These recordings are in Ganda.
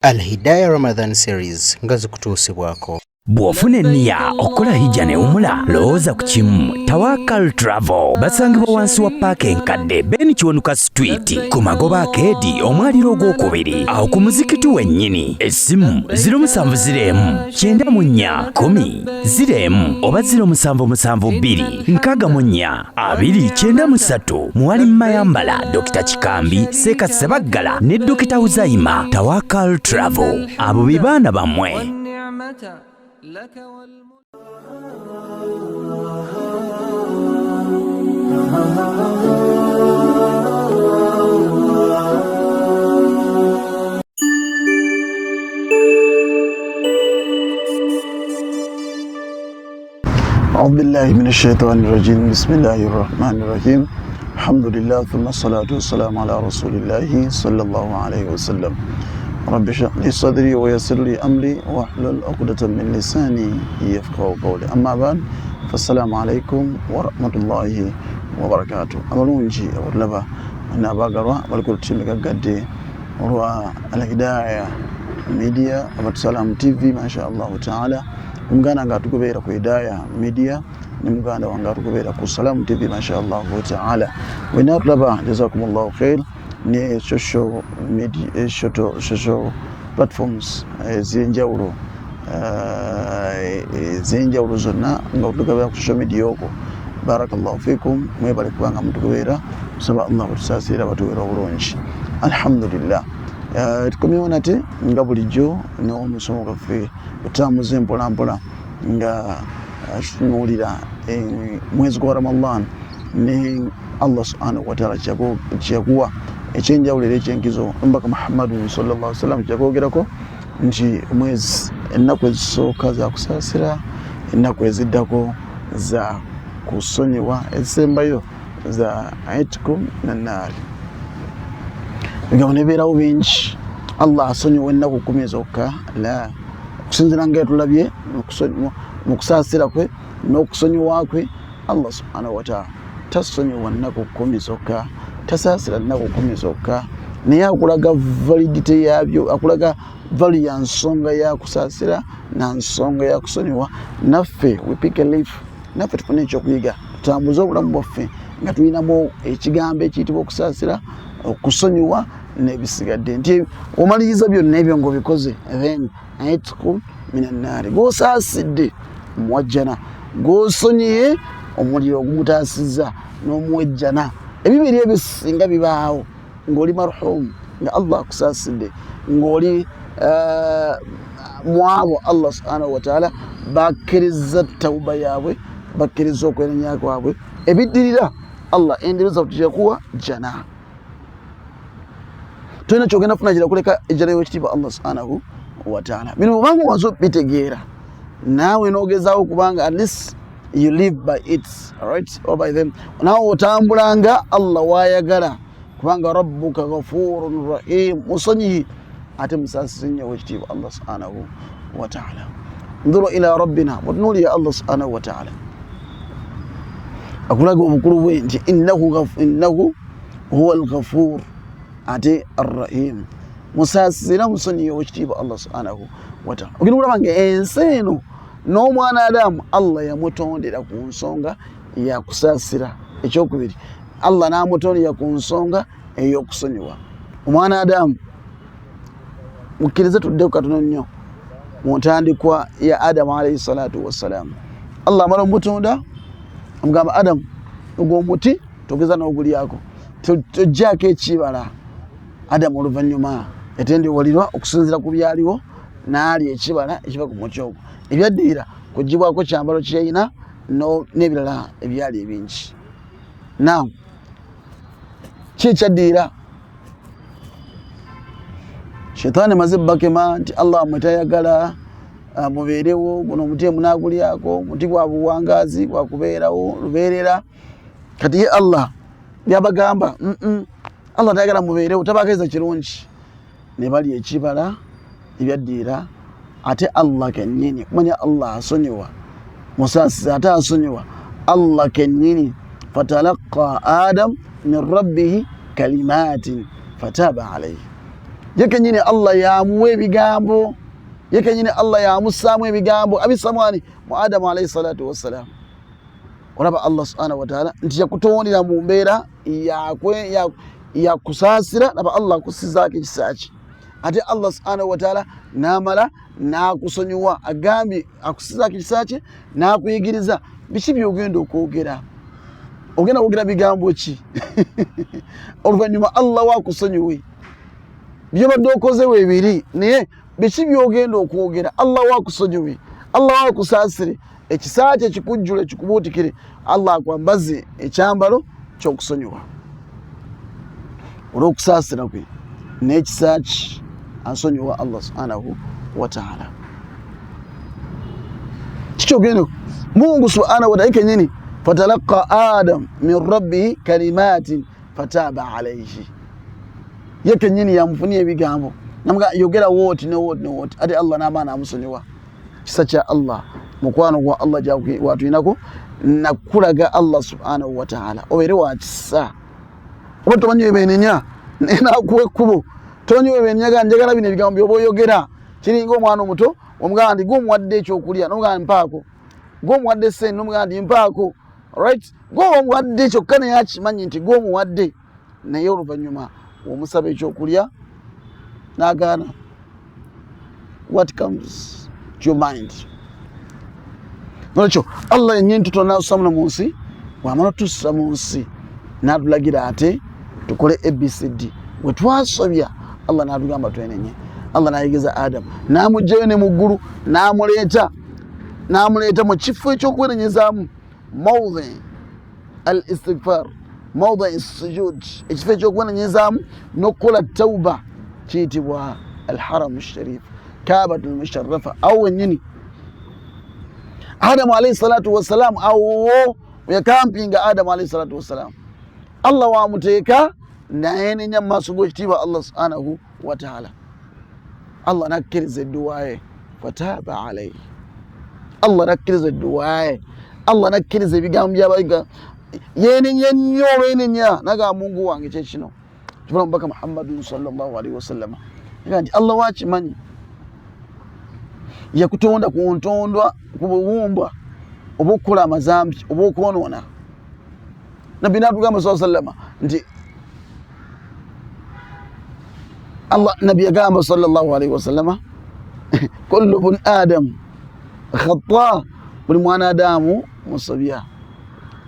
Al-Hidayah Ramadan Series ngazi kutuusibwako. Bw'ofuna enniya okola hijja ne umula lowooza ku kimu Tawakal Travel basangibwa wansi wa paaka enkadde Ben Kiwanuka Street ku Magoba Arcade omwaliro ogwokubiri awo ku muzikiti wennyini. Essimu 0704-94-10 oba 0772-64-293. Muwali Mayambala, Dr. Kikambi, Seka Sebaggala ne Dr. Uzaima. Tawakal Travel abo bibaana bammwe. لك أعوذ بالله من الشيطان الرجيم. بسم الله الرحمن الرحيم. الحمد لله ثم الصلاة والسلام على رسول الله صلى الله عليه وسلم. رب اشرح لي صدري ويسر لي أمري واحلل عقدة من لساني يفقهوا قولي. أما بعد فالسلام عليكم ورحمة الله وبركاته. أمرونجي أولبا أنا باقروا بالكل تيمك قدي وروا الهداية ميديا أبتسلام تي في ما شاء الله تعالى. Mungana nga tukubera ku Hidayah Media ni muganda wanga tukubera ku Salam TV ma sha Allah ta'ala. Wena tulaba jazakumullahu khair ni social media social platforms zenjawulo zonna nga tukubera ku social media yoko. Barakallahu fikum mwebale kubanga mutukubera saba Allah tusasira batuwera bulungi. Alhamdulillah. Tukomyeona te nga bulijjo n'omusomo gaffe utamuze mpolampola nga tunulira mwezi gwa Ramadan ni Allah subhanahu wa ta'ala kyakuwa ekyenjawulire ekyenkizo mbaka Muhammadu sallallahu alaihi wasallam kyakwogerako nti mwezi ennaku ezisooka za kusaasira, ennaku eziddako za kusonyiwa, ezisembayo za aitkum nannaari. Bigabonebeerawo bingi Allah asonyiwa ennaku 10 zokka la kusinzira nga tulabye mu kusaasira kwe n'okusonyiwa kwe Allah subhanahu wa ta'ala tasonyiwa ennaku 10 zokka, tasaasira ennaku 10 zokka, naye akulaga validity yabyo, akulaga value ya nsonga ya kusaasira na nsonga ya kusonyiwa. Naffe we pick a leaf, naffe tufune ekyokuyiga, tutambuze obulamu bwaffe nga tulinamu ekigambo ekiyitibwa okusaasira, okusonyiwa n'ebisigadde. Nti omaliriza byonna ebyo ng'obikoze then aitkum minan naari, gw'osaasidde muwajjana, gw'osonyiye omuliro ogumutaasizza n'omuwejjana. Ebibiri ebisinga bibaawo ng'oli marhum, nga Allah akusaasidde, ng'oli mwabo Allah subhanahu wa ta'ala bakkiriza tawuba yaabwe, bakkiriza okwenenya kwabwe, ebiddirira Allah endereza kutujakuwa jana. Tuyina kyogenda kufunakira kuleka ejjana y'ekitiibwa Allah subhanahu wa ta'ala. Bino mubanga wazo bitegeera naawe n'ogezaawo kubanga at least you live by it, alright, or by them. Naawe otambulanga Allah waayagala kubanga rabbuka ghafurun rahim, musonyihi ate musaasisi nnyo w'ekitiibwa Allah subhanahu wa ta'ala. Nduru ila rabbina, mutunuulire Allah subhanahu wa ta'ala akulaga obukulu bwe nti innahu huwa al-ghafur ate ar-rahim, musaasira musonyiye w'ekitiibwa Allah subhanahu wa ta'ala. Ogenda okulaba nga ensi eno n'omwana Adamu Allah yamutondera ku nsonga ya kusaasira. Ekyokubiri Allah n'amutondera ku nsonga ey'okusonyiwa. Omwana Adamu mukkirize tuddeku katono nnyo mu ntandikwa ya Adamu alayhi salatu wassalam. Allah amala omutonda amugamba Adamu, ogw'omuti togeza n'ogulyako, tojjaako ekibala. Adamu oluvannyuma yatendewalirwa okusinziira ku byaliwo n'alya ekibala ekiva ku muti ogwo. Ebyaddirira kugibwako kyambalo kye yalina n'ebirala ebyali ebingi. Now ki ekyaddirira? Shaytaani amaze bakema nti Allah mwetayagala mubeerewo, guno omuti munaagulyako, omuti gwa buwangaazi gwa kubeerawo lubeerera. Kati ye Allah byabagamba Allah tayagala mubeerewo, tabakiriza kirungi, ne balya ekibala ebyaddirira. Ate Allah kennyini, kumanya Allah asonyiwa, musaasisa ate asonyiwa. Allah kennyini fatalaqa Adam min rabbihi kalimatin fataba alayhi. yeke nyine Allah yamuwa ebigambo, yeke nyine Allah yamusaamu ebigambo abisamwani mu Adamu alayhi salatu wassalam. Olaba Allah subhanahu wa ta'ala nti yakutondera mu mbeera yakusaasira, laba Allah akusizaako ekisa kye. Ate Allah subhanahu wa ta'ala n'amala n'akusonyiwa, agambye akusizaako ekisa kye n'akuyigiriza biki by'ogenda okwogera. Ogenda kwogera bigambo ki? Oluvannyuma Allah waakusonyiwe byobadde okoze weebiri, naye biki by'ogenda okwogera? Allah waakusonyiwe, Allah waakusaasire, ekisa kye kikujjule kikubuutikire, Allah akwambaze ekyambalo ky'okusonyiwa olw'okusaasira kwe n'ekisa kye ansonyiwa Allah subhanahu wa ta'ala. Kikyogenda Mungu subhanahu wa ta'ala kenyini fatalaqa Adam min rabbihi kalimatin fataba alayhi. Ye kenyini yamufunia ebigambo namuga yogera woti ne woti ne woti, ate Allah n'amaana amusonyiwa. Kisa kya Allah mukwano gwa Allah gyakwe watuyinako nakulaga Allah subhanahu wa ta'ala obeere wa kisa. Oba tomanyi webenenya nakuwa ekkubo, tomanyi webenenya njagala bino ebigambo byoba oyogera. Kiringa omwana omuto omugamba nti gw'omuwadde ekyokulya n'omugamba mpaako, gw'omuwadde sente n'omugamba nti mpaako, right? Gw'omuwadde kyokka naye akimanyi nti gw'omuwadde, naye oluvannyuma omusaba ekyokulya n'agaana. What comes to your mind? Nolwekyo Allah yennyini tutonda n'atusamula mu nsi, bw'amala tussa mu nsi n'atulagira ate tukole ABCD. Bwe twasobya Allah n'atugamba twenenye. Allah n'ayigiriza Adamu n'amugjayo ne mu ggulu n'amuleeta mu kifo eky'okwenenyezaamu, mawdhi al istighfar, mawdhi as-sujud, ekifo eky'okwenenyezaamu n'okukola tawba, kiyitibwa al haram sharif, Kaabatul musharrafa. Awo wennyini Adamu alayhi salatu wassalam, awo yakampinga Adamu alayhi salatu wassalam, Allah wamuteeka nayenenya mu maaso g'ekitiibwa Allah subhanahu wa ta'ala. Allah nakkiriza edduwa ye fataaba alayhi. Allah nakkiriza edduwa ye, Allah nakkiriza ebigambo by'abayiga, yenenya nnyo olwenenya naga Mungu wange kyekino. Kibula mubaka Muhammadun sallallahu alaihi wasallam aga nti Allah wakimanyi yakutonda ku ntondwa ku buwumbwa oba okukola amazambi oba okwonoona. Nabbi n'atugamba sallallahu alaihi wasallam nti Allah, Nabbi yagamba sallallahu alaihi wasallam kullu bun adam khata, buli mwana Adamu musobya,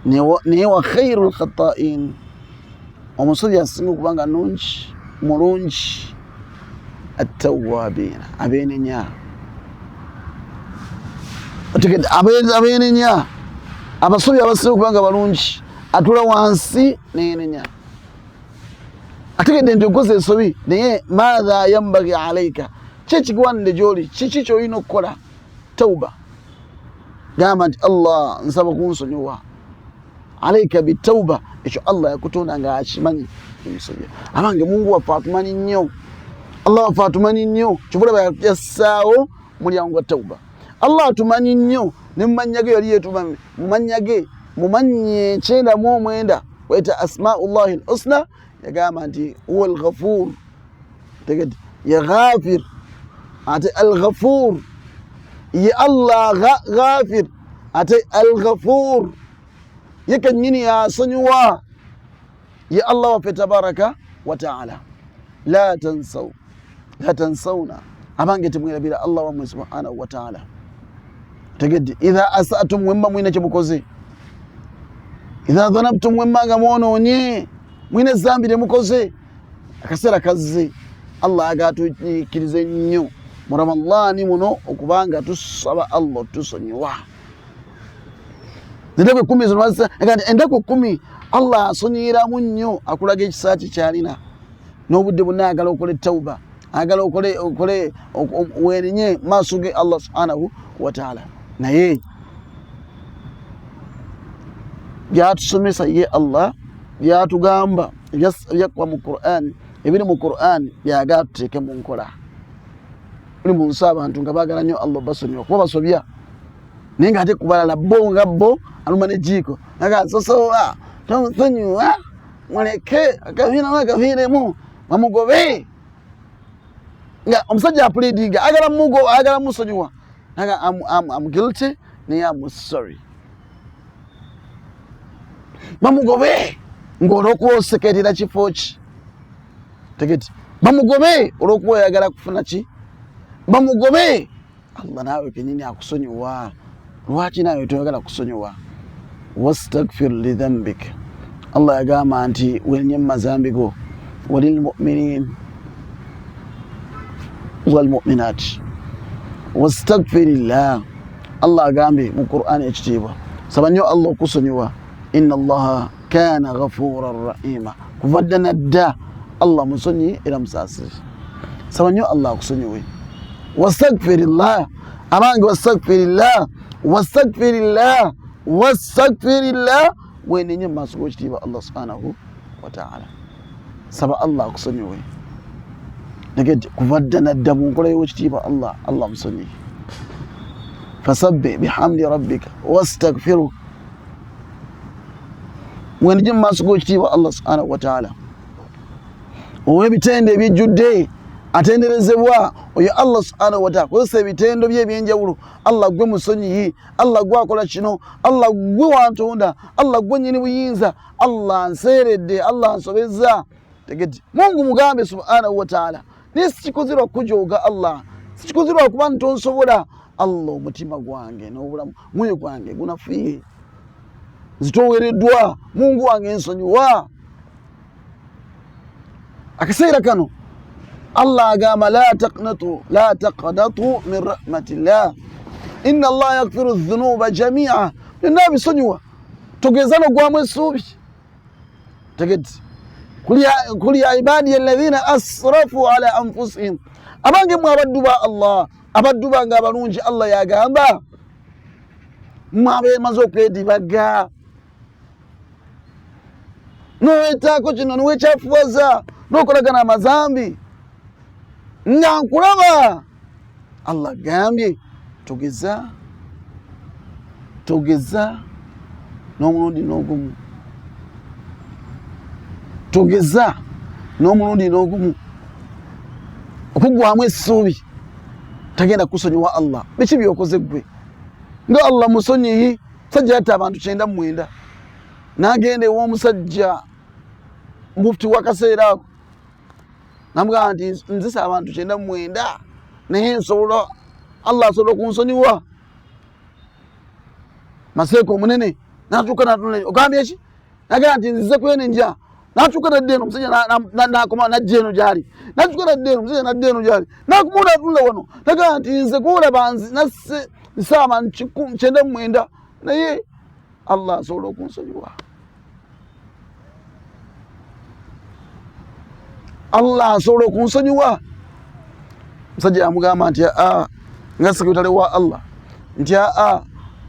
naye wa khairul khata'in, omusobya asinga okubanga nungi mulungi at-tawwabina, abenenya. Otegedde abenenya, abasobya abasinga okubanga balungi, atula wansi neyenenya. Ategedde nti okoze ensobi naye maadha yambagi alayka, kyekigwanidde gy'oli, kiki ky'olina okukola? Tawba. Gamba nti Allah nsaba kunsonyiwa, alayka bitawba, ekyo Allah yakutonda nga akimanyi ebisobya. Abange Mungu waffe atumanyi nnyo, Allah waffe atumanyi nnyo, kyobulaba yassaawo mulyango gwa tawba. Allah atumanyi nnyo ne mumanya ge yali yeetuma mumanya ge mumanye 99 wayita asmaullahi al-husna. Yagamba nti huwa al-ghafur, tegedde ya ghafir, ate al-ghafur, ya Allah ghafir, ate al-ghafur, yeke nyini yasonyiwa, ya Allah waffe tabaraka wa ta'ala. La tansawna, abange temwerabira Allah wammwe subhanahu wa ta'ala. Tegedde idha asatum, wemba mwine kyemukoze, idha dhanabtum, wemmanga mwonoonye, mwine zambi lyemukoze, akaseera kazze Allah agatunyikirize nnyo mu Ramadani muno okubanga tusaba Allah tusonyiwa. Endaku 10 zino endaku 10 Allah asonyiramu nnyo, akulaga ekisa kye kyalina n'obudde bonna agala okole tawba, agala okole wenenye maaso ge Allah subhanahu wa ta'ala. Naye byatusomesa ye Allah, byatugamba byakwa mu Qur'an, ebiri mu Qur'an byagala tuteeke mu nkola. Buli munsi abantu nga baagala nnyo Allah basonyiwa kuba basobya, naye ng'ate ku balala bo nga bo aluma n'ejjiiko naga sosowa tomusonyiwa muleke akaviiramu akaviiremu bamugobe. nga omusajja apleadinga agala mugo agala musonyiwa naga I'm guilty naye I'm sorry bamugobe ng'olwokuba osekerera kifo ki tegeti bamugobe olwokuba oyagala kufuna ki bamugobe Allah naawe kenyini akusonyiwa lwaki naawe toyagala kusonyiwa wastaghfir li dhanbik Allah yagamba nti wenye mazambi go walil mu'minin wal mu'minat wastaghfirillah Allah agambe mu Qur'an ekitiibwa saba nnyo Allah okusonyiwa inna Allah kana ghafuran rahima kuvadda nadda Allah musonyi era musasiri saba nnyo Allah akusonyiwe wastaghfirillah abange wastaghfirillah wenenye maaso g'ekitiibwa Allah subhanahu wa ta'ala saba Allah akusonyiwe negedde kuvadda nadda mu nkola y'ekitiibwa Allah musonyi fasabbih bihamdi rabbika wastaghfiruh wenenye maaso g'ekitiibwa Allah subhanahu wa ta'ala ow'ebitende ebijjudde atenderezebwa oyo Allah subhanahu wa ta'ala kozesa ebitendo bye ebyenjawulo Allah gwe musonyiyi Allah gwe akola kino Allah gwe wantonda Allah gwe nyini buyinza Allah nseeredde Allah nsobezza tegedde Mungu mugambe subhanahu wa ta'ala nisikikuzirwa kujoga Allah sikikuzirwa kuba ntonsobola Allah omutima gwange n'obulamu mwoyo gwange gunafiye zitowereddwa Mungu wange nsonyiwa akaseera kano Allah agamba la taqnatu min rahmatillah inna Allah yaghfiru dhunuba jami'a byonna bisonyiwa togeza n'ogwamu essuubi tegedde kuli ya ibadi alladhina asrafu ala anfusihim abange mwe abaddu ba Allah abaddu bange abalungi Allah yagamba mwabeemaze okwedibaga n'owetaako kino n'owekyafuwaza n'okolagana amazambi nga nkulaba Allah gambye togeza n'omulundi n'ogumu togeza n'omulundi n'ogumu okugwamu essuubi tagenda kusonyiwa Allah biki byokoze gwe nga Allah musonyiyi sajja yatta abantu 99 n'agenda ew'omusajja mufti w'akaseera ako namugamba nti nzisa abantu 99 naye nsobola Allah asobola kunsonyiwa maseeko omunene n'atuuka natunula ogambye eki nagamba nti nzize kwene nja n'atuuka nadda eno omusajja n'akoma najja eno gyali n'atuuka nadda eno omusajja nadda eno gyali n'akoma natunula wano nagamba nti nze kuolaba nasse nsaama 99 naye Allah asobola okunsonyiwa Allah asobola okunsonyiwa musajja yamugamba nti nga sekretary wa Allah nti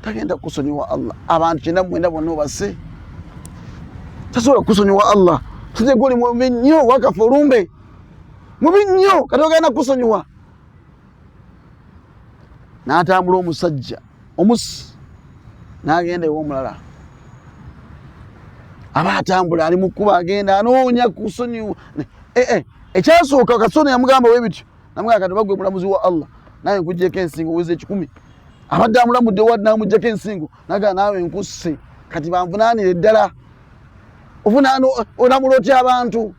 tagenda kusonyiwa Allah abantu 99 bonna obase tasobola kusonyiwa Allah tujje goli mubi nnyo wakafa olumbe mubi nnyo kati ogenda kusonyiwa n'atambula omusajja omusi n'agenda ew'omulala aba atambula ali mu kkuba agenda anoonya kusonyiwa ekyasooka kasoni yamugamba webityo namugamba kati bagwe mulamuzi wa Allah naye nkuggyeko ensingo oweze 10 abadde amulamudde wadde namuggyeko ensingo nagamba naawe nkusse kati banvunaanire ddala ovunaano olamula otya abantu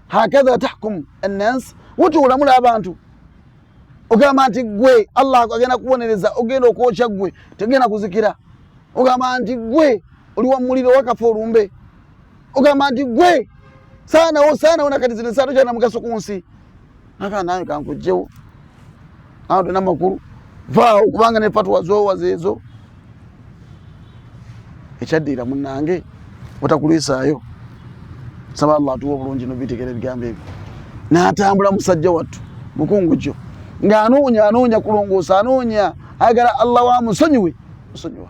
hakadha tahkum annas wuti olamula abantu ogamba nti gwe Allah agenda kubonereza ogenda okwokya gwe tegenda kuzikira ogamba nti gwe oli wa muliro wakafa olumbe ogamba nti gwe sana nakati zino sato kyana mugaso ku nsi naka nawe kankujjewo awo tuna makulu vaawo kubanga ne fatwa zoowazeezo ekyaddira munnange otakulisaayo saba Allah atuwa obulungi nobitegera ebigambo ebyo n'atambula musajja wattu mukungu kyo ng'anoonya kulongoosa anoonya ayagala Allah wamusonyiwe musonyiwa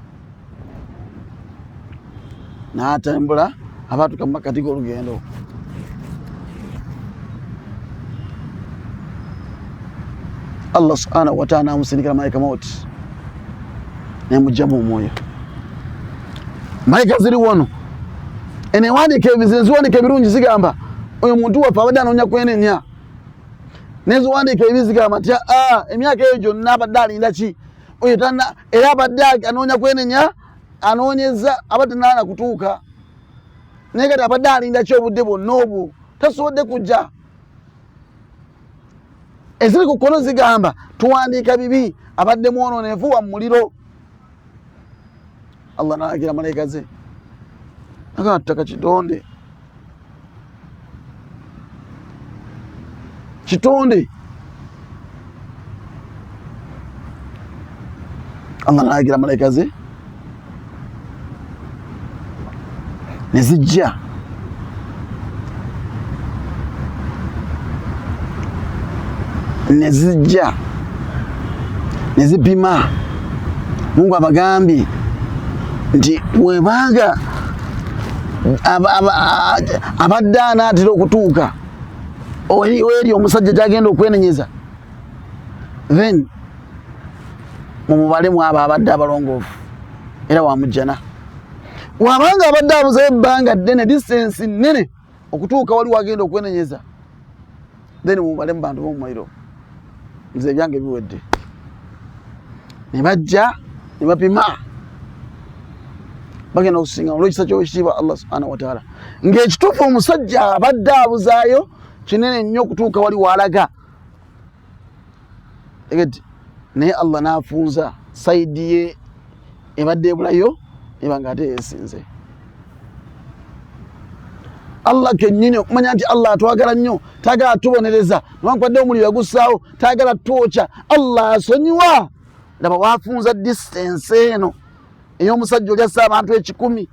n'atambula abaatuka mu makati g'olugendo Allah subhanahu wa ta'ala amusindikira malaika mauti nemugjamu omwoyo malaika ziri wano enewandiika ebizinziwandiika ebirungi zigamba oyo muntu waffe abadde anoonya kwenenya neziwandiika ebizigamba nti emyaka eyo gyonna abadde alinda ki oyo era abadde anoonya kwenenya anoonyeza abadde naana kutuuka naye kati abadde alinda ki obudde bwonna obwo tasobodde kujja. Eziri ku kkono zigamba tuwandiika bibi abadde mwononeefu wa muliro. Allah n'alagira malayika ze agamba ttaka kitonde Allah n'alagira malayika ze ne zijja ne zipima. Mungu abagambye nti webanga abadde anaatera okutuuka eri omusajja gyagenda okwenenyeza, then mumubale mwabo abadde abalongoofu era wamujjana. Wabanga abadde abuzayo ebbanga ddene, distance nnene okutuuka wali wagenda okwenenyeza, then mumubale mu bantu b'omumuliro. Nze ebyange biwedde. Ne bajja ne bapima, bagenda okusinga olw'ekisa ky'ekitiibwa Allah subhanahu wa ta'ala. Ng'ekituufu omusajja abadde abuzaayo kinene nnyo okutuuka wali walaga. Naye Allah n'afunza sayidi ye ebadde ebulayo eba ng'ate yeesinze. Allah kennyini okumanya nti Allah atwagala nnyo, taagala tubonereza newankubadde omuliro yagussaawo, taagala twokya. Allah asonyiwa. Laba waafunza distance eno ey'omusajja oli assa abantu 1,000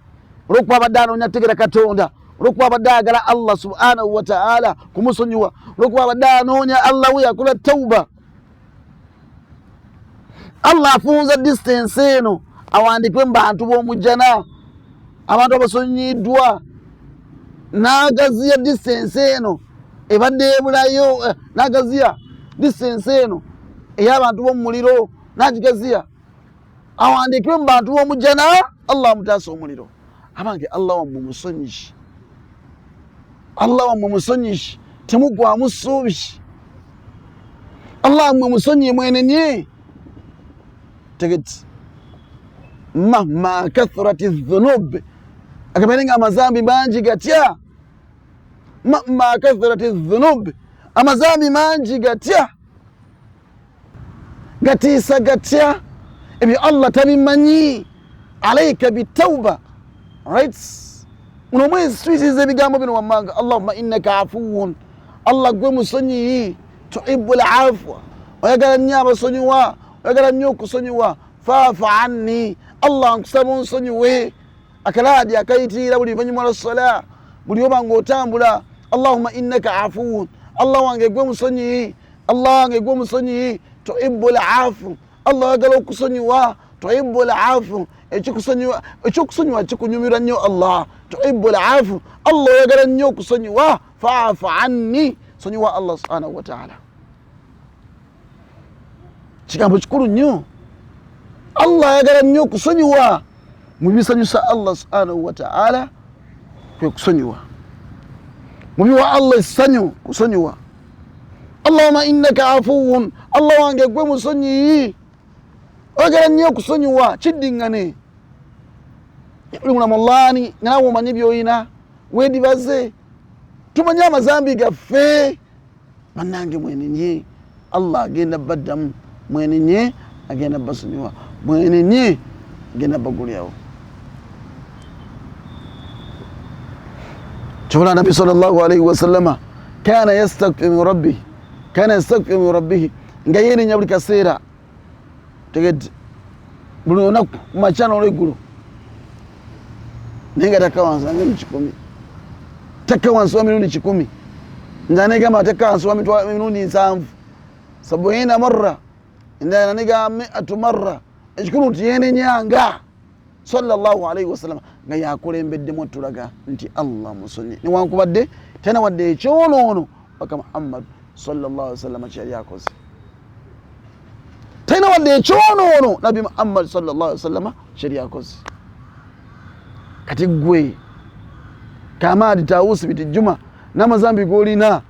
olw'okuba abadde anoonya kutegera Katonda, olw'okuba abadde ayagala Allah subhanahu wa ta'ala kumusonyiwa, olw'okuba abadde anoonya Allah we yakola tawuba. Allah afunza distance eno awandikwe mu bantu b'omujjana, abantu abasonyiddwa. N'agaziya distance eno ebadde ebulayo, n'agaziya distance eno ey'abantu b'omu muliro, n'agigaziya awandikwe mu bantu b'omujjana. Allah amutaasa omuliro. Abange Allah wammwe musonyishi, Allah wammwe musonyishi, temugwamu ssuubi. Allah wammwe musonyi mwenenye. Tegeti mahma kathrati dhunub, akabelenga amazambi mangi gatya. Mahma kathrati dhunub, amazambi mangi gatya, gatiisa gatya. Ebyo Allah tabimanyi. Alaika bitawba. Right? Uno mwezi twitiza ebigambo bino wammanga. Allahumma innaka afuwun, Allah gwe musonyi, tuhibbul afwa, oyagala nnyo abasonyiwa, oyagala nnyo okusonyiwa. Faafu anni, Allah nkusaba onsonyiwe. Akalaadi akayitirira buli luvannyuma lwa ssala, buli oba ng'otambula. Allahumma innaka afuwun, Allah wange gwe musonyi, Allah wange gwe musonyi, tuhibbul afu, Allah oyagala okusonyiwa. Tuhibbul afu, ekyokusonyiwa kikunyumira nnyo Allah. Tuhibbul afu, Allah oyagala nnyo okusonyiwa. Faafu anni, sonyiwa Allah subhanahu wa ta'ala. Kigambo kikulu nnyo. Allah ayagala nnyo okusonyiwa. Mu bisanyusa Allah subhanahu wa ta'ala kwe kusonyiwa. Mu biwa Allah essanyu kusonyiwa. Allahumma innaka afuwun, Allah wange gwe musonyi, oyagala nnyo okusonyiwa. Kiddiŋŋane buli mulamulaani nga nawe omanyi by'olina, weedibaze. Tumanye amazambi gaffe. Bannange mwenenye, Allah agenda baddamu. Mwenenye agenda basonyiwa. Mwenenye agenda bagulyawo. Kyobula Nabbi sallallahu alayhi wa sallama kana yastaghfiru min rabbih, nga yenenya buli kaseera. Tegedde buli lunaku kumakya n'olweggulo, naye nga takka wansi wa mirundi 10, takka wansi wa mirundi 10, nga negamba takka wansi wa mirundi 7, 70 marra, endala negamba 100 marra. Ekikulu nti yenenyanga sallallahu alayhi wa sallam nga yakulembeddemu tulaga nti Allah musonyi, newankubadde tena wadde ekyonoono paka Muhammad sallallahu alayhi wa sallam kyali akoze. Tena wadde ekyonoono Nabi Muhammad sallallahu alayhi wa sallam kyali akoze. Kati gwe Kamadi Tawusi biti Juma n'amazambi g'olina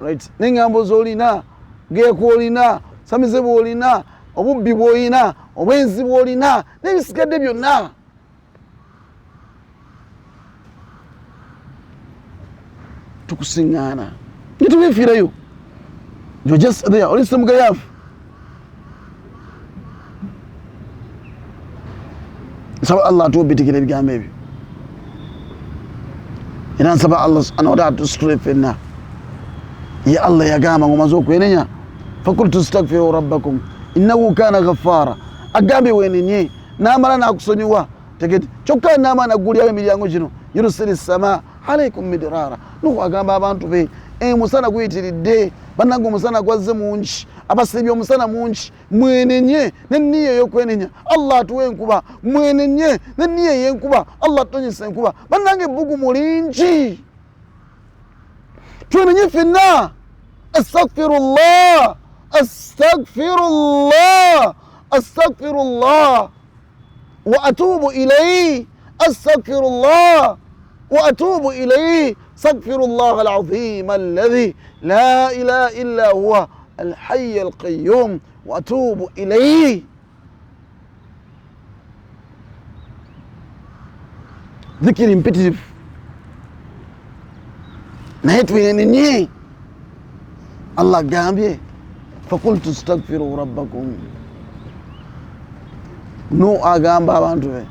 right n'engambo z'olina geekoolina samize bw'olina obubbi bw'olina obwenzi bw'olina n'ebisigadde byonna tukusiŋŋaana ne tubeefiirayo you're just there oli semugayaavu nsaba Allah atubitikira ebigambo ebyo era nsaba Allah subhanahu wa ta'ala tusitule ffenna ye Allah yagamba ng'omaze okwenenya fakultu astaghfiru rabbakum innahu kana ghaffara agambye wenenye n'amala n'akusonyiwa tegeti kyokka n'amala n'aggulyawo emiryango gino yurusili sama alaikum midrara nuhu agamba abantu be musana guyitiridde bannange omusana gwazze mungi abasibye omusana mungi mwenenye n'enniya ey'okwenenya Allah atuwe enkuba mwenenye n'enniya ey'enkuba Allah atonyesa enkuba bannange ebbugumu lingi twenenye ffenna astaghfirullah astaghfirullah astaghfirullah wa atubu ilayhi astaghfirullah wa atubu ilayhi استغفر الله العظيم الذي لا إله إلا هو الحي القيوم وأتوب إليه ذكر imperative نهيتوينني الله قامبيه فقلت استغفروا ربكم نو أقام بابانتوه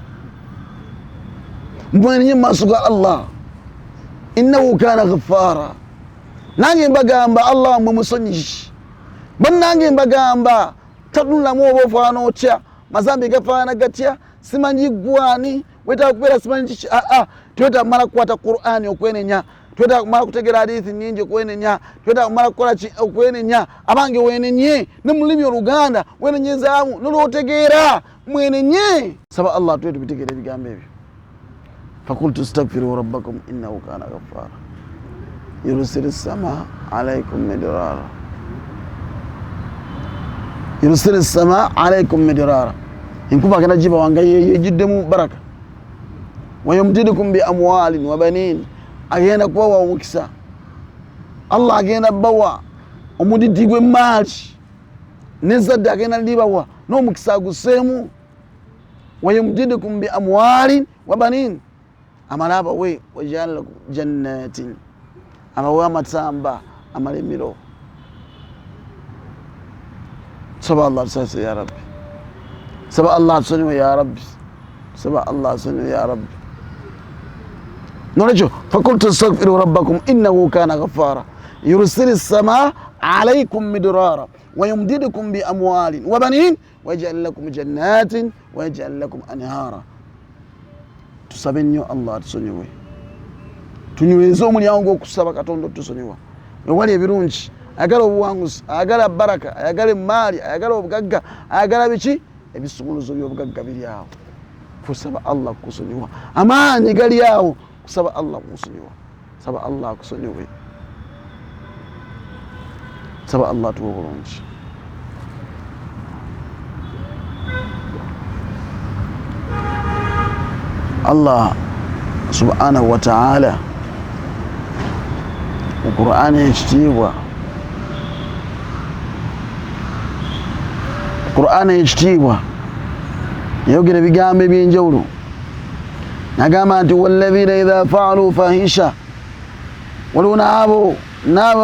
مبينين ما سقى الله innahu kana ghaffara nange mbagamba Allah mumusonyishi bannange mbagamba tatunulamu oba ofaana otya mazambi gafaana gatya simanyi gwani wetaaga kubeera simanyi kiki twetaaga kumala kukwata Qur'ani okwenenya twetaaga kumala kutegera hadithi nyingi okwenenya twetaaga kumala kukola okwenenya abange wenenye ne mu lulimi Oluganda wenenyezaamu nolwotegeera mwenenye saba Allah tuwe tubitegera ebigambo ebyo فقلت استغفروا ربكم إنه كان غفارا يرسل السماء عليكم مدرارا يرسل السماء عليكم مدرارا إنكم كان جيبا وانغا يجدموا بركة ويمددكم بأموال وبنين أجينا قوة ومكسا الله أجينا بوا ومددكم مال نزد أجينا لبوا نو مكسا قسيمو ويمددكم بأموال وبنين amalaba we wajala jannatin amawa matamba amalimiro saba Allah sasa ya rabbi saba Allah sunu ya rabbi saba Allah sunu ya rabbi نرجو فقلت استغفروا ربكم إنه كان غفارا يرسل السماء عليكم مدرارا ويمددكم بأموال وبنين ويجعل لكم جنات ويجعل لكم أنهارا tusabe nnyo Allah tusonyiwe tunyweze omulyango okusaba Katonda tusonyiwa ewali ebirungi ayagala obuwanguzi ayagala baraka ayagala emaali ayagala obugagga ayagala biki ebisumuluzo by'obugagga biri awo kusaba Allah kusonyiwa amaanyi gali awo kusaba Allah kusonyiwa saba Allah kusonyiwe saba Allah tuwe bulungi Allah subhanahu wa ta'ala Qur'ani ekitiibwa Qur'ani ekitiibwa yogera ebigambo eby'enjawulo nagamba nti walladhina idha fa'alu fahisha waliwo n'abo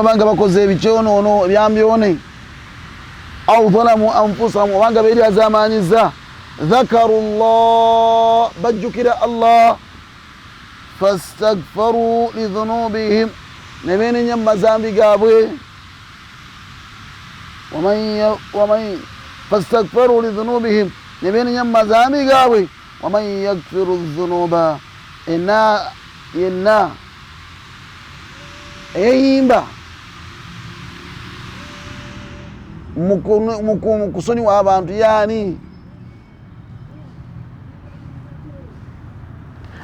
abanga bakoze ebikyonoono ebyambyone aw zalamu anfusahum obanga beeryazaamaanyiza ذكروا الله بجكر الله فاستغفروا لذنوبهم نبين يم زامبي قابوي ومن فاستغفروا لذنوبهم نبين يم زامبي قابوي ومن يغفر الذنوب إنا eyimba mukusoni wa abantu yani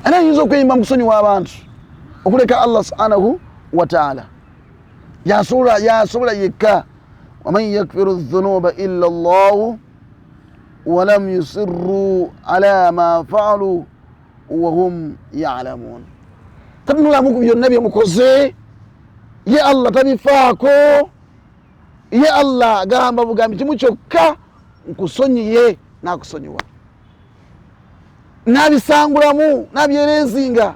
ana yinza okweyimba mukusoni wa abantu okuleka Allah subhanahu wa ta'ala yasobola yekka waman yakfiru dhunuba illa Allah walam yusirru ala ma fa'alu wa hum ya'lamun tatunulamu ku byonna bye mukoze ye Allah tabifaako ye Allah gamba bugambi kimu kyokka nkusonyiye nakusonyiwa nabisangulamu nabyerezinga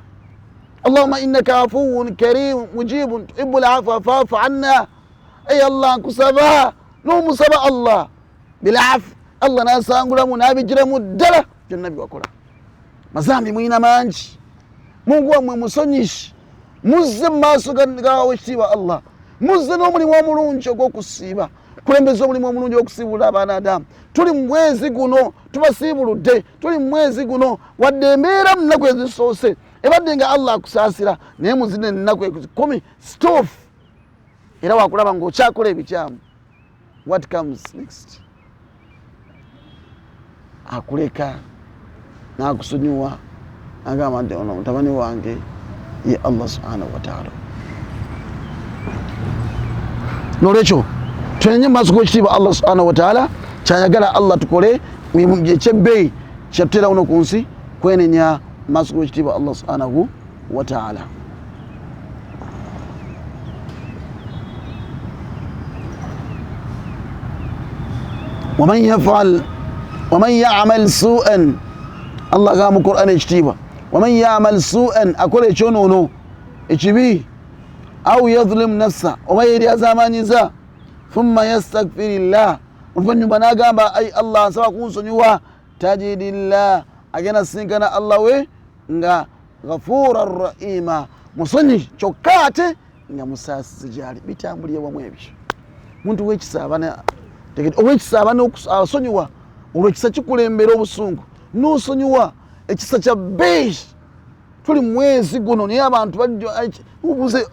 Allahumma innaka afuwun karim mujibun tuhibbul afwa fa'fu anna ay Allah nkusaba n'omusaba Allah bil'af Allah nasangulamu nabigiramu ddala byonna wakola mazambi mwina mangi Mungu wamwe musonyishi muzze maaso gawe ekitiibwa Allah muzze n'omulimu omulungi ogw'okusiiba kulembeza omulimu omulungi ogw'okusiibula abaana Adamu tuli mu mwezi guno tubasiibuludde tuli mu mwezi guno wadde embeera mu nnaku ezisoose ebadde nga Allah akusaasira naye mu zino ennaku 10 stoof era wakulaba ng'okyakola ebikyamu what comes next akuleka n'akusonyiwa agamba nti ono mutabani wange ye Allah subhanahu wa ta'ala nolwekyo twenye maaso g'ekitiibwa Allah subhanahu wa ta'ala kyayagala Allah tukole ekyebbeeyi kyatutera uno ku nsi kwenenya maaso g'ekitiibwa Allah subhanahu wa ta'ala waman ya'mal su'an Allah ga mu Qur'an ekitiibwa waman ya'mal su'an akola ekyonoono ekibi aw yadhlim nafsa oba yeri azamanyiza thumma yastaghfirillah oluvannyuma n'agamba ai Allah nsaba kunsonyiwa tajidillah agenda sinkana Allah we nga ghafura rahima musonyi kyokka ate nga musaasizi gyali bitambulire wamu ebyo muntu w'ekisaaba ow'ekisaaba n'asonyiwa olw'ekisa kikulembera obusungu n'osonyiwa ekisa kya bbeeyi tuli mwezi guno naye abantu bubuze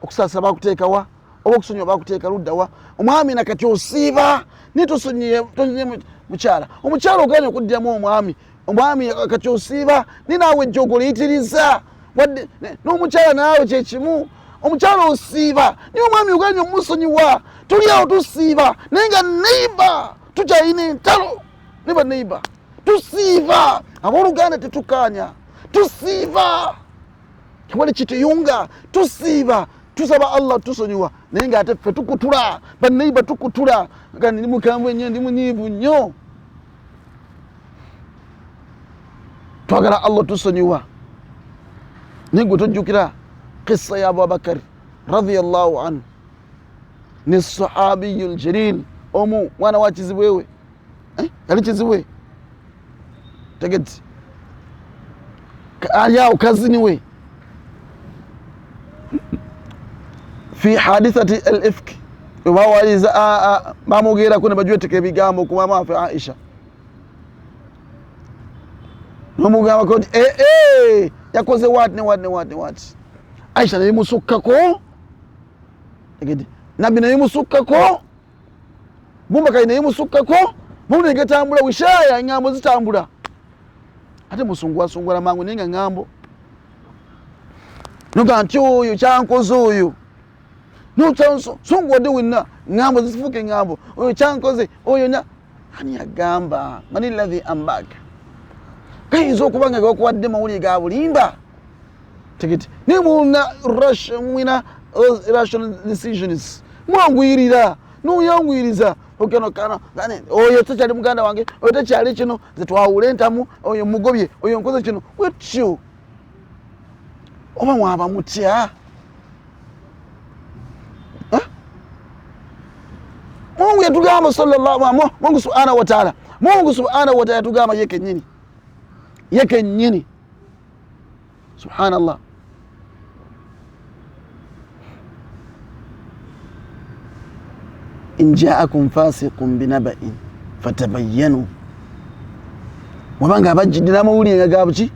okusaasira bakuteekawa oba okusonyiwa bakuteeka luddawa omwami nakati osiiba naye tosonyiye mukyala omukyala oganya okuddiramu omwami kati osiiba naye naawe ejjoogo liyitiriza wadde n'omukyala naawe kyekimu omukyala osiiba naye omwami oganya omusonyiwa tuli awo tusiiba naye nga neiba tukyalina entalo ne baneiba tusiiba abooluganda tetukanya tusiiba kiwali kituyunga tusiiba tusaba Allah tusonyiwa naye nga ate ffe tukutula baneiba tukutula nga ndi mukambwe nnyo ndi munyiivu nnyo twagala Allah tusonyiwa naye gwe tojjukira kissa ya Abubakar radiyallahu anhu ne sahabiyul jalil omu mwana wa kizibwewe yali kizibwe tegeti ali awo kazini we fi hadithati al-ifk wawaliza bamwogerako ne bajweteka ebigambo ku maama waffe Aisha nomugambako nti yakoze wati Aisha nebimusukkako tegeti nabbi nebimusukkako Boubacar nebimusukkako mawulire gatambula wishaya engambo zitambula ate musungwasungwala mangu naye nga ngambo noga nti oyo kyankoze oyo sungwadde wenna ngambo zifuuka engambo oyo kyankoze oyo ani yagamba mani ladhi ambaka kayinza okuba nga gakuwadde mawulire ga bulimba tegeti naye mwina rational decisions mwangwirira noyangwiriza okenokana oyo tekyali muganda wange oyo tekyali kino zetwawula entamu oyo mugobye oyo nkoze kino wetyo oba mwaba mutya Mungu yatugamba Mungu subhanahu wa ta'ala yatugamba yeke nyini subhanallah in ja'akum fasiqun binaba'in fatabayyanu wabanga abajjidira amawulire nga gabuki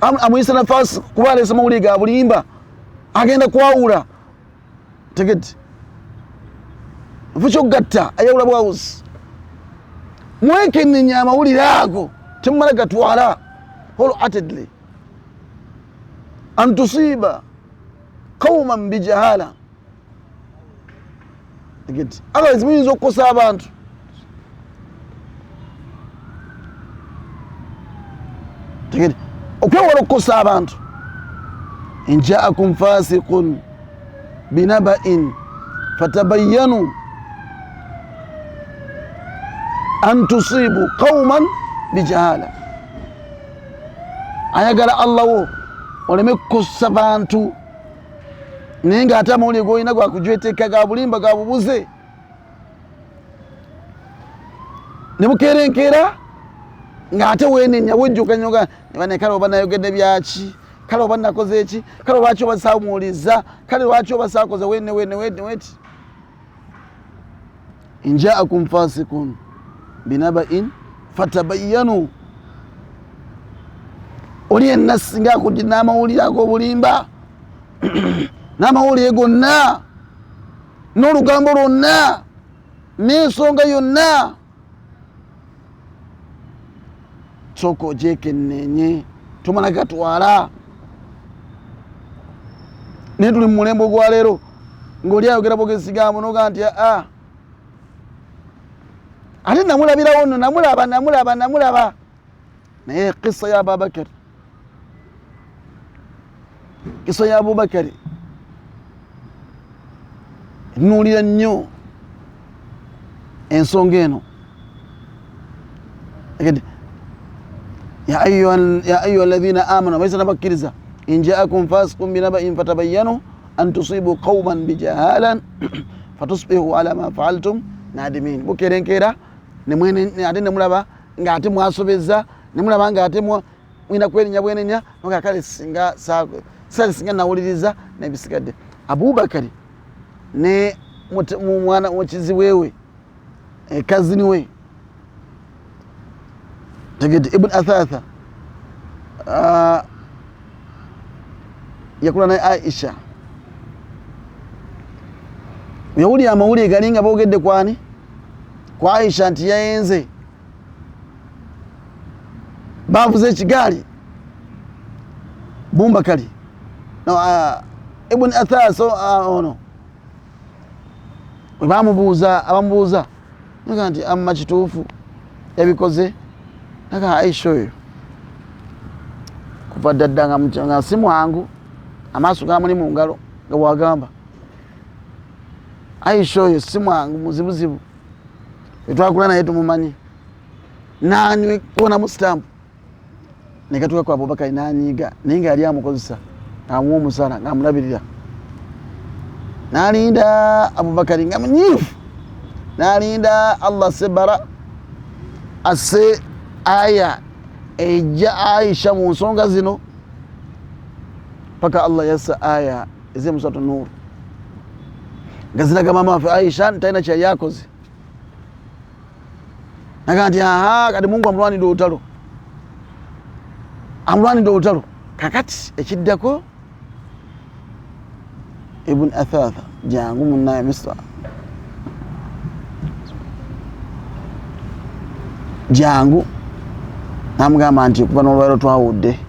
amuyisa na fasi kuba alesa amawulire ga bulimba agenda kwawula tegeti fukyoggatta ayawula bwawusi mwekennenya amawulire ago temumala gatwala wholeheartedly an tusiba qauman bijahala otherwise muyinza okukosa abantu okwewala okukosa abantu in ja'akum fasiqun binaba'in fatabayyanu an tusibu qauman bijahala. Ayagala Allah wo oleme kukosa bantu naye ng'ate amawulire g'olina gwakujweteeka ga bulimba ga bubuze ne bukeerenkeera ng'ate weenenya wejjukanyuga ne kale oba nayogedde byaki, kale oba nakoze eki, kale lwaki oba saamuwuliza, kale lwaki oba saakoze weti. In ja'akum fasiqun binaba'in fatabayyanu. Oli yenna singa akujja n'amawulire ag'obulimba n'amawulire gonna n'olugambo lwonna n'ensonga yonna, sooka ogyekenneenye tomala gatwala. Naye tuli mu mulembe ogwa leero ng'oli ayogera bogesigambo noga nti ate namulabirawo nno namulaba. Naye kisa ya Abubakar, kisa ya Abubakari nnuulira nnyo ensonga eno. ya ayuha alladhina amanu baisa nabakkiriza in ja'akum fasiqun binaba'in fatabayyanu an tusibu qauman bijahalan fatusbihu ala ma fa'altum nadimin. Bukerenkeera ate nemulaba ng'ate mwasobeza, nemulaba ng'ate mwina kwenenya bwenenya noga kale singa nawuliriza nebisigadde. Abubakari ne mwana mukizi wewe kazini we tegedde Ibn Athatha yakula naye Aisha. Yawuli amawulire galinga boogedde kwani kwa Aisha nti yayenze bavuze ekigaali Bumbakali no Ibn Athatha ono abamubuuza naga nti amma kituufu yabikoze. Naga Aisha oyo kuva ddadda nga si mwangu amaaso gamuli mu ngalo nga bwagamba. Aisha oyo si mwangu muzibuzibu etwakula naye tumumanyi nanywe kuona mu stamp nekatuka kwa Abubakar nanyiga naye nga yali amukozesa amuwa omusala ng'amulabirira. Nalinda Abubakar nga munyiifu, nalinda Allah sebara asse aya ejja Aisha mu nsonga zino paka Allah yassa aya ez'emu suratu Nur nga ziraga maama waffe Aisha talina kyali yakoze. Naga nti kati Mungu amulwanidde olutalo. Kakati ekiddako Ibn Athatha jangu munnaye Misra, jangu namugamba nti kuba n'olwaleero twawudde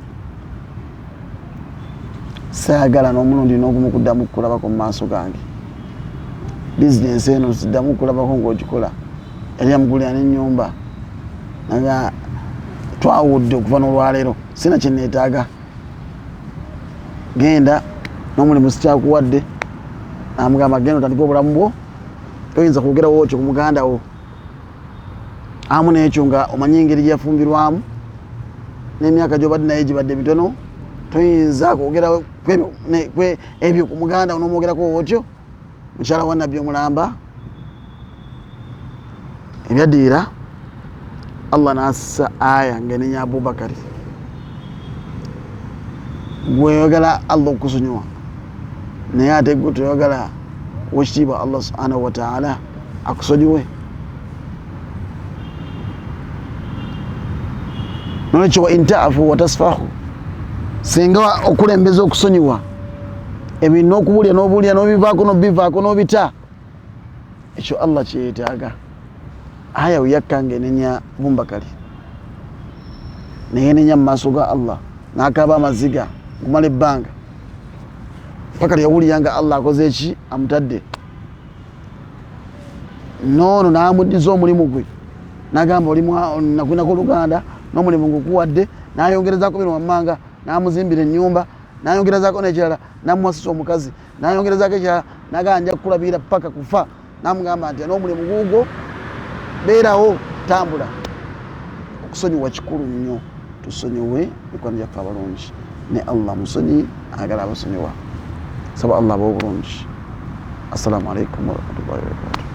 saagala n'omulundi n'ogumu kuddamu kukulabako mu maaso gange. Bizinensi eno siddamu kulabako ng'ogikola yali amugulira n'ennyumba. Naga twawudde okuva n'olwaleero sina kye neetaaga, genda n'omulimu sikyakuwadde. Namugamba genda otandika obulamu bwo, toyinza kwogerawo okyo ku muganda wo amu n'ekyo nga omanyi engeri gyeyafumbirwamu n'emyaka gy'obadde naye gibadde mitono, toyinza kwogera ebyo ku muganda wo n'omwogerako otyo. Mukyala wa Nabbi omulamba ebyaddiira Allah n'assa aya ng'enenya Abubakari. Gweyogala Allah okusonyiwa naye ate gwe toyogala wekitiibwa Allah subhanahu wa ta'ala akusonyiwe. Nolwekyo wa intaafu wa tasfahu, singa okulembeza okusonyiwa ebintu n'okubulya n'obivaako n'obita, ekyo Allah kyeyetaaga. Aya weyakka ng'enenya Bumbakali naye enenya mu maaso ga Allah n'akaaba amaziga kumala ebbanga paka yawulira nga Allah akoze eki amutadde. Noono n'amuddiza omulimu gwe n'agamba nakwinako oluganda n'omulimu ngukuwadde, n'ayongerezaako bino wammanga, n'amuzimbira ennyumba, n'ayongerezaako n'ekirala, n'amuwasisa omukazi, n'ayongerezaako ekirala, naganja kulabira paka kufa namugamba nti n'omulimu guugwo beerawo tambula. Okusonyiwa kikulu nnyo, tusonyiwe mikwano gyaffe abalungi ne Allah musonyi agala abasonyiwa. Saba Allah b'obulungi. Assalamu alaikum warahmatullahi wabarakatuh.